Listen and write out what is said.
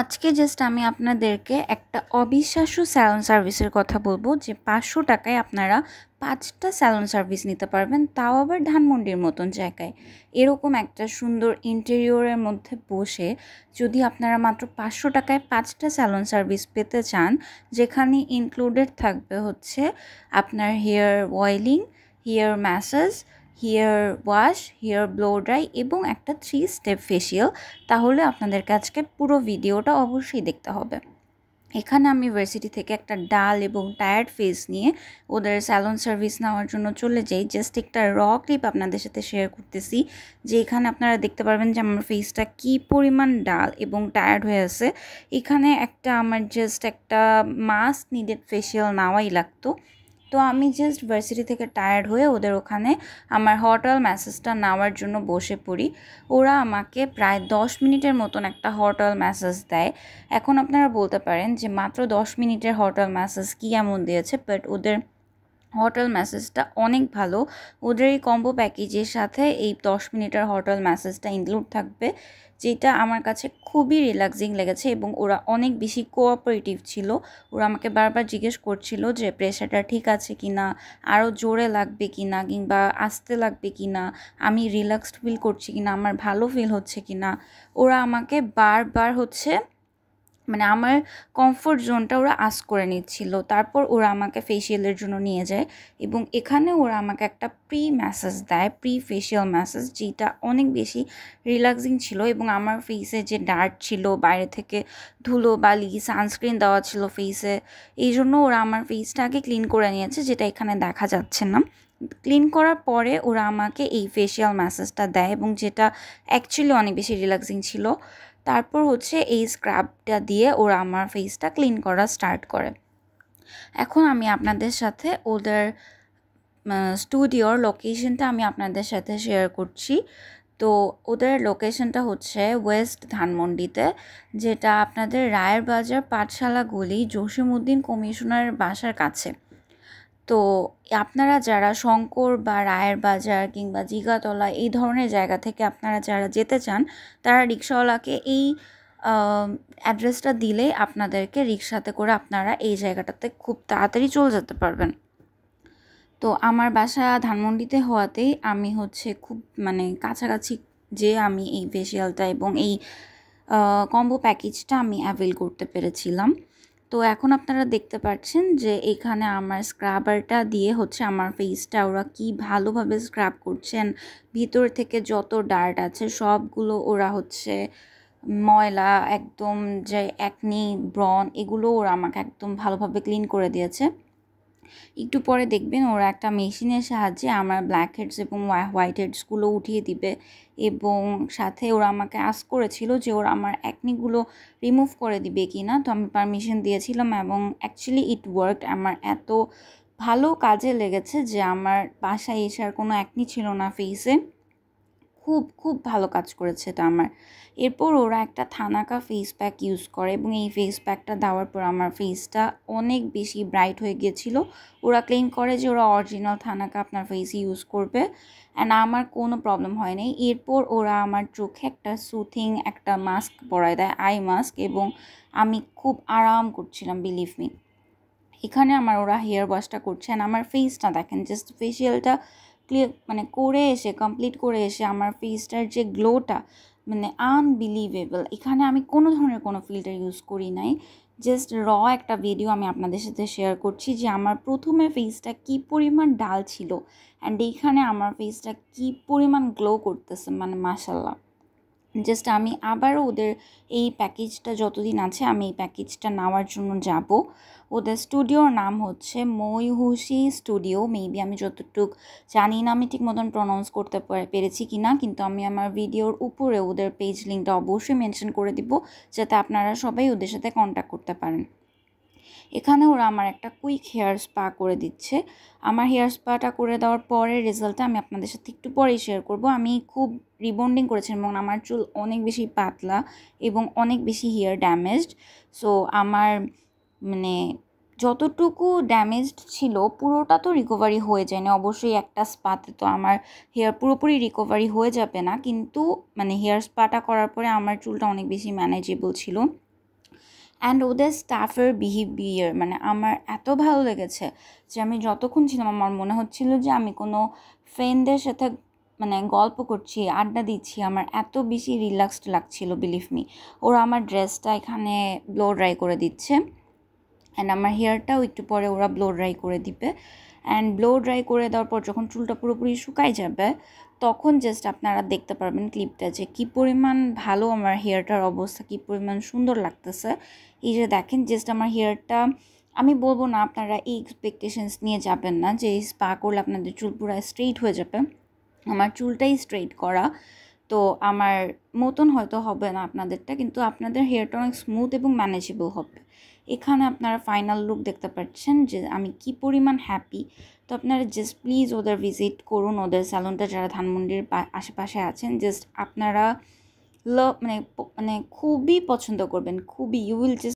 আজকে জাস্ট আমি আপনাদেরকে একটা অবিশ্বাস্য স্যালন সার্ভিসের কথা বলবো যে ৫০০ টাকায় আপনারা ৫টা স্যালন সার্ভিস নিতে পারবেন, তাও আবার ধানমন্ডির মতন জায়গায়। এরকম একটা সুন্দর ইন্টেরিয়রের মধ্যে বসে যদি আপনারা মাত্র ৫০০ টাকায় ৫টা স্যালন সার্ভিস পেতে চান, যেখানে ইনক্লুডেড থাকবে হচ্ছে আপনার hair oiling, hair massage, hair wash, hair blow dry এবং একটা 3 স্টেপ ফেসিয়াল, তাহলে আপনাদেরকে আজকে পুরো ভিডিওটা অবশ্যই দেখতে হবে। এখানে আমি ভার্সিটি থেকে একটা ডাল এবং টায়ার্ড ফেস নিয়ে ওদের স্যালন সার্ভিস নেওয়ার জন্য চলে যাই। জাস্ট একটা ক্লিপ আপনাদের সাথে শেয়ার করতেছি, যে এখানে আপনারা দেখতে পারবেন যে আমার ফেসটা কি পরিমাণ ডাল এবং টায়ার্ড হয়ে আছে। এখানে আমার জাস্ট একটা মাস্ট নিডেড ফেসিয়াল নেওয়াই লাগতো। তো আমি জাস্ট ভার্সিটি থেকে টায়ার্ড হয়ে ওদের ওখানে আমার হট অয়েল ম্যাসাজটা নেওয়ার জন্য বসে পড়ি। ওরা আমাকে প্রায় 10 মিনিটের মতন একটা হট অয়েল ম্যাসাজ দেয়। এখন আপনারা বলতে পারেন যে মাত্র 10 মিনিটের হট অয়েল ম্যাসাজ কী এমন দিয়েছে, বাট ওদের হট অয়েল ম্যাসাজটা অনেক ভালো। ওদের এই কম্বো প্যাকেজের সাথে এই 10 মিনিটের হট অয়েল ম্যাসাজটা ইনক্লুড থাকবে, যেটা আমার কাছে খুবই রিল্যাক্সিং লেগেছে এবং ওরা অনেক বেশি কোঅপারেটিভ ছিল। ওরা আমাকে বারবার জিজ্ঞেস করছিল যে প্রেশারটা ঠিক আছে কি না, আরও জোরে লাগবে কি না, কিংবা আস্তে লাগবে কি না, আমি রিল্যাক্সড ফিল করছি কি না, আমার ভালো ফিল হচ্ছে কি না। ওরা আমাকে বারবার আমার কমফোর্ট জোনটা ওরা আস্ক করে নিচ্ছিল। তারপর ওরা আমাকে ফেসিয়ালের জন্য নিয়ে যায় এবং এখানে ওরা আমাকে একটা প্রি ম্যাসাজ দেয়, প্রি ফেসিয়াল ম্যাসাজ, যেটা অনেক বেশি রিল্যাক্সিং ছিল। এবং আমার ফেসে যে ডার্ট ছিল, বাইরে থেকে ধুলো বালি, সানস্ক্রিন দেওয়া ছিল ফেসে, এই জন্য ওরা আমার ফেসটা আগে ক্লিন করে নিয়েছে, যেটা এখানে দেখা যাচ্ছে না। ক্লিন করার পরে ওরা আমাকে এই ফেসিয়াল ম্যাসাজটা দেয় এবং যেটা অ্যাকচুয়ালি অনেক বেশি রিল্যাক্সিং ছিল। তারপর এই স্ক্রাবটা দিয়ে ওরা আমার ফেসটা ক্লিন করা স্টার্ট করে। এখন আমি আপনাদের সাথে ওদের স্টুডিওর লোকেশনটা আমি আপনাদের সাথে শেয়ার করছি। তো ওদের লোকেশনটা হচ্ছে ওয়েস্ট ধানমন্ডিতে, যেটা আপনাদের রায়ের বাজার পাঠশালা গলি জসিমউদ্দিন কমিশনারের বাসার কাছে। তো আপনারা যারা শঙ্কর বা রায়ের বাজার কিংবা জিগাতলা এই ধরনের জায়গা থেকে আপনারা যারা যেতে চান, তারা রিক্সাওয়ালাকে এই অ্যাড্রেসটা দিলে আপনাদেরকে রিক্সাতে করে আপনারা এই জায়গাটাতে খুব তাড়াতাড়ি চলে যেতে পারবেন। তো আমার বাসা ধানমন্ডিতে হওয়াতেই আমি খুব কাছাকাছি যে আমি এই ফেসিয়ালটা এবং এই কম্বো প্যাকেজটা আমি অ্যাভেল করতে পেরেছিলাম। তো এখন আপনারা দেখতে পাচ্ছেন যে এখানে আমার স্ক্রাবারটা দিয়ে আমার ফেসটা ওরা কি ভালোভাবে স্ক্রাব করছেন। ভিতর থেকে যত ডার্ট আছে সবগুলো ওরা ময়লা একদম, যে অ্যাকনি, ব্রন, এগুলো ওরা আমাকে একদম ভালোভাবে ক্লিন করে দিয়েছে। একটু পরে দেখবেন ওরা একটা মেশিনের সাহায্যে আমার ব্ল্যাক হেডস এবং হোয়াইট হেডসগুলো উঠিয়ে দিবে এবং সাথে ওরা আমাকে আস্ক করেছিল যে ওরা আমার অ্যাকনিগুলো রিমুভ করে দিবে কি না। তো আমি পারমিশন দিয়েছিলাম এবং অ্যাকচুয়ালি ইট ওয়ার্কড। আমার এত ভালো কাজে লেগেছে যে আমার বাসায় এসে আর কোনো অ্যাকনি ছিল না ফেসে। খুব খুব ভালো কাজ করেছে এটা আমার। এরপর ওরা একটা থানাকা ফেস প্যাক ইউজ করে এবং এই ফেস প্যাকটা দেওয়ার পর আমার ফেসটা অনেক বেশি ব্রাইট হয়ে গিয়েছিল। ওরা ক্লেম করে যে ওরা অরিজিনাল থানাকা আপনার ফেসে ইউজ করবে, অ্যান্ড আমার কোনো প্রবলেম হয় নাই। এরপর ওরা আমার চোখে একটা সুথিং একটা মাস্ক পরায় দেয়, আই মাস্ক, এবং আমি খুব আরাম করছিলাম, বিলিভ মি। এখানে ওরা হেয়ার ওয়াশটা করছে, অ্যান্ড আমার ফেসটা দেখেন, জাস্ট ফেসিয়ালটা ক্লিয়ার করে এসে কমপ্লিট করে এসে আমার ফেসটার যে গ্লোটা আনবিলিভেবল। এখানে আমি কোনো ধরনের কোনো ফিল্টার ইউজ করি নাই, জাস্ট একটা ভিডিও আমি আপনাদের সাথে শেয়ার করছি যে আমার প্রথমে ফেসটা কি পরিমাণ ডাল ছিল, অ্যান্ড এইখানে আমার ফেসটা কি পরিমাণ গ্লো করতেছে, মাশাল্লাহ। জাস্ট আমি আবারও ওদের এই প্যাকেজটা যতদিন আছে আমি এই প্যাকেজটা নেওয়ার জন্য যাব। ওদের স্টুডিওর নাম হচ্ছে ময়ূষী স্টুডিও। মেবি আমি যতটুকু জানি না আমি ঠিক মতন প্রনাউন্স করতে পেরেছি কি না, কিন্তু আমি আমার ভিডিওর উপরে ওদের পেজ লিঙ্কটা অবশ্যই মেনশন করে দিব, যাতে আপনারা সবাই ওদের সাথে কন্ট্যাক্ট করতে পারেন। এখানে ওরা আমার একটা কুইক হেয়ার স্পা করে দিচ্ছে। আমার হেয়ার স্পাটা করে দেওয়ার পরের রেজাল্টটা আমি আপনাদের সাথে একটু পরেই শেয়ার করব। আমি খুব রিবন্ডিং করেছিলাম এবং আমার চুল অনেক বেশি পাতলা এবং অনেক বেশি হেয়ার ড্যামেজড। সো আমার যতটুকু ড্যামেজড ছিল পুরোটা তো রিকভারি হয়ে যায়নি, অবশ্যই একটা স্পাতে তো আমার হেয়ার পুরোপুরি রিকভারি হয়ে যাবে না, কিন্তু হেয়ার স্পাটা করার পরে আমার চুলটা অনেক বেশি ম্যানেজেবল ছিল। অ্যান্ড ওদের স্টাফের বিহেভিয়ার মানে আমার এত ভালো লেগেছে যে আমি যতক্ষণ ছিলাম আমার মনে হচ্ছিল যে আমি কোনো ফ্রেন্ডদের সাথে মানে গল্প করছি, আড্ডা দিচ্ছি। আমার এত বেশি রিল্যাক্সড লাগছিল, বিলিভ মি। ওরা আমার ড্রেসটা এখানে ব্লো ড্রাই করে দিচ্ছে, অ্যান্ড আমার হেয়ারটাও একটু পরে ওরা ব্লো ড্রাই করে দিবে। অ্যান্ড ব্লো ড্রাই করে দেওয়ার পর যখন চুলটা পুরোপুরি শুকাই যাবে তখন জাস্ট আপনারা দেখতে পারবেন ক্লিপটা যে কী পরিমাণ ভালো আমার হেয়ারটার অবস্থা, কী পরিমাণ সুন্দর লাগতেছে। এই যে দেখেন জাস্ট আমার হেয়ারটা, আমি বলবো না আপনারা এই এক্সপেকটেশনস নিয়ে যাবেন না যে এই স্পা করলে আপনাদের চুল পুরো স্ট্রেইট হয়ে যাবে। আমার চুলটাই স্ট্রেইট করা, তো আমার মতন হয়তো হবে না আপনাদেরটা, কিন্তু আপনাদের হেয়ারটা অনেক স্মুথ এবং ম্যানেজেবল হবে। এখানে আপনারা ফাইনাল লুক দেখতে পাচ্ছেন যে আমি কি পরিমাণ হ্যাপি। তো আপনারা জাস্ট প্লিজ ওদের ভিজিট করুন, ওদের স্যালুনটা যারা ধানমন্ডির আশেপাশে আছেন, জাস্ট আপনারা মানে খুবই পছন্দ করবেন, খুবই, ইউ উইল জাস্ট